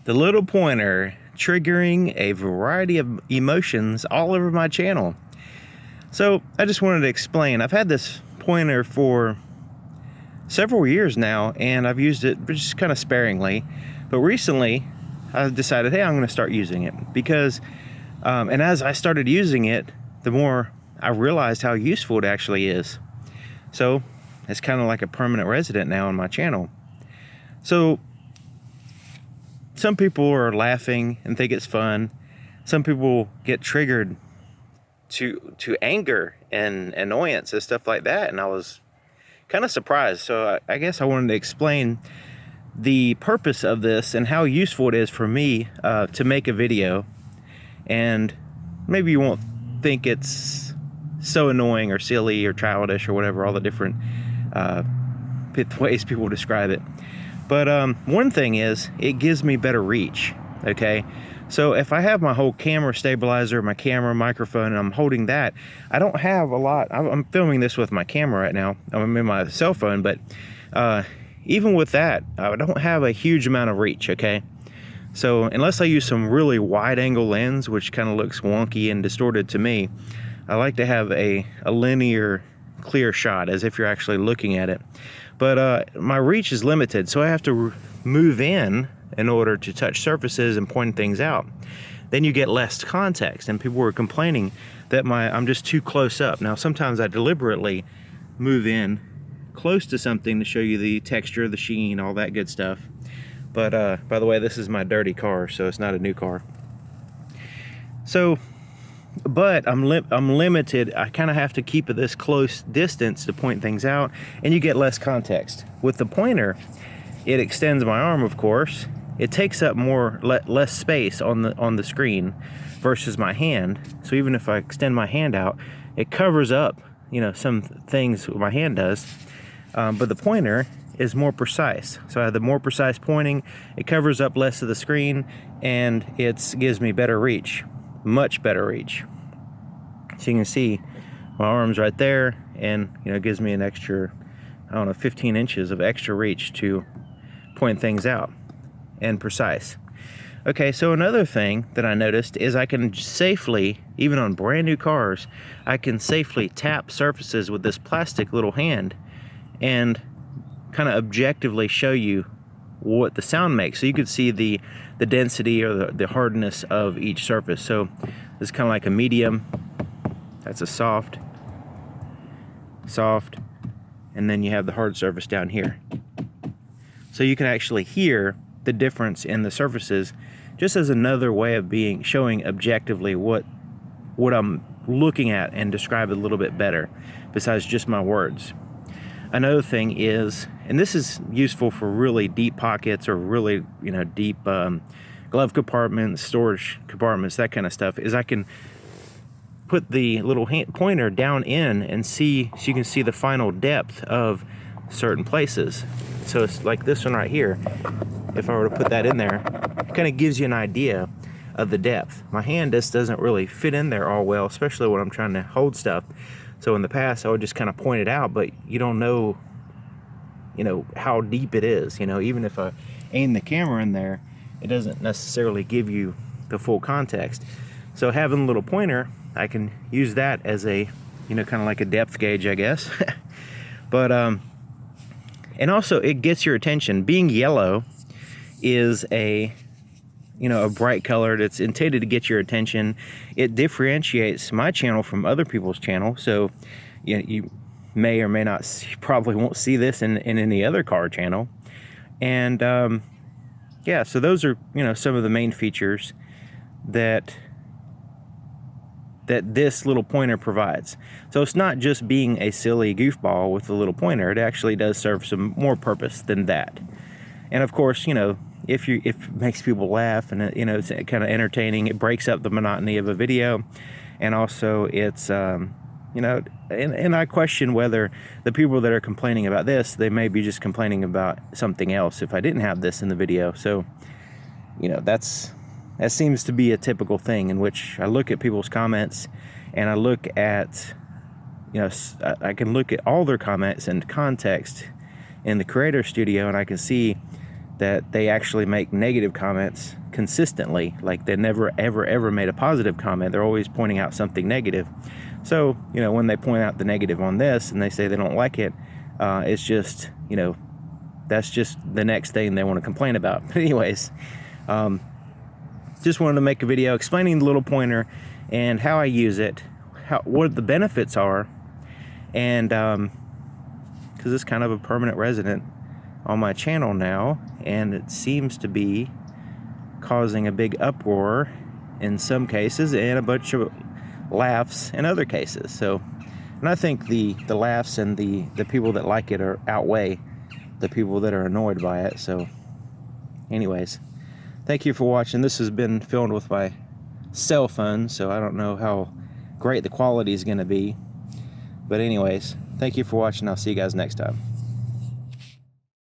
The little pointer triggering a variety of emotions all over my channel. So I just wanted to explain. I've had this pointer for several years now, and I've used it just kind of sparingly. But recently, I decided, hey, I'm going to start using it because, and as I started using it, the more I realized how useful it actually is. So it's kind of like a permanent resident now on my channel. So some people are laughing and think it's fun. Some people get triggered to anger and annoyance and stuff like that, and I was kind of surprised. So I guess I wanted to explain the purpose of this and how useful it is for me to make a video. And maybe you won't think it's so annoying or silly or childish or whatever, all the different ways people describe it. But one thing is, it gives me better reach, okay? So if I have my whole camera stabilizer, my camera, microphone, and I'm holding that, I don't have a lot. I'm filming this with my camera right now. I'm in my cell phone, but even with that, I don't have a huge amount of reach, okay? So unless I use some really wide angle lens, which kind of looks wonky and distorted to me, I like to have a linear, clear shot as if you're actually looking at it. But my reach is limited, so I have to move in order to touch surfaces and point things out. Then you get less context, and people were complaining that I'm just too close up. Now sometimes I deliberately move in close to something to show you the texture, the sheen, all that good stuff. But by the way, this is my dirty car, so it's not a new car. So, but I'm limited. I kind of have to keep at this close distance to point things out, and you get less context. With the pointer, it extends my arm, of course. It takes up less space on the screen versus my hand. So even if I extend my hand out, it covers up, you know, some things my hand does. But the pointer is more precise. So I have the more precise pointing. It covers up less of the screen, and it gives me better reach, much better reach. So you can see my arm's right there, and you know, it gives me an extra, I don't know, 15 inches of extra reach to point things out and precise. Okay, so another thing that I noticed is I can safely, even on brand new cars, I can safely tap surfaces with this plastic little hand and kind of objectively show you what the sound makes. So you could see the density or the hardness of each surface. So this is kind of like a medium, that's a soft, and then you have the hard surface down here. So you can actually hear the difference in the surfaces, just as another way of showing objectively what I'm looking at and describe it a little bit better besides just my words. Another thing is, and this is useful for really deep pockets or really, you know, deep glove compartments, storage compartments, that kind of stuff, is I can put the little pointer down in and see, so you can see the final depth of certain places. So it's like this one right here. If I were to put that in there, it kind of gives you an idea of the depth. My hand just doesn't really fit in there all well, especially when I'm trying to hold stuff. So in the past, I would just kind of point it out, but you don't know, you know, how deep it is. You know, even if I aim the camera in there, it doesn't necessarily give you the full context. So having a little pointer, I can use that as a, you know, kind of like a depth gauge, I guess. But and also it gets your attention. Being yellow is a, you know, a bright color that's intended to get your attention. It differentiates my channel from other people's channel. So you may or may not see, probably won't see this in any other car channel. And yeah, so those are, you know, some of the main features that this little pointer provides. So it's not just being a silly goofball with a little pointer. It actually does serve some more purpose than that. And of course, you know, if it makes people laugh and, you know, it's kind of entertaining, it breaks up the monotony of a video. And also it's, you know, and I question whether the people that are complaining about this, they may be just complaining about something else if I didn't have this in the video. So, you know, that seems to be a typical thing in which I look at people's comments and I look at, you know, I can look at all their comments in context in the Creator Studio, and I can see that they actually make negative comments consistently. Like they never ever made a positive comment. They're always pointing out something negative. So, you know, when they point out the negative on this and they say they don't like it, it's just, you know, that's just the next thing they want to complain about. But anyways, just wanted to make a video explaining the little pointer and how I use it, what the benefits are, and because it's kind of a permanent resident on my channel now, and it seems to be causing a big uproar in some cases and a bunch of laughs in other cases. So, and I think the laughs and the people that like it outweigh the people that are annoyed by it. So anyways, thank you for watching. This has been filmed with my cell phone, so I don't know how great the quality is going to be. But anyways, thank you for watching. I'll see you guys next time.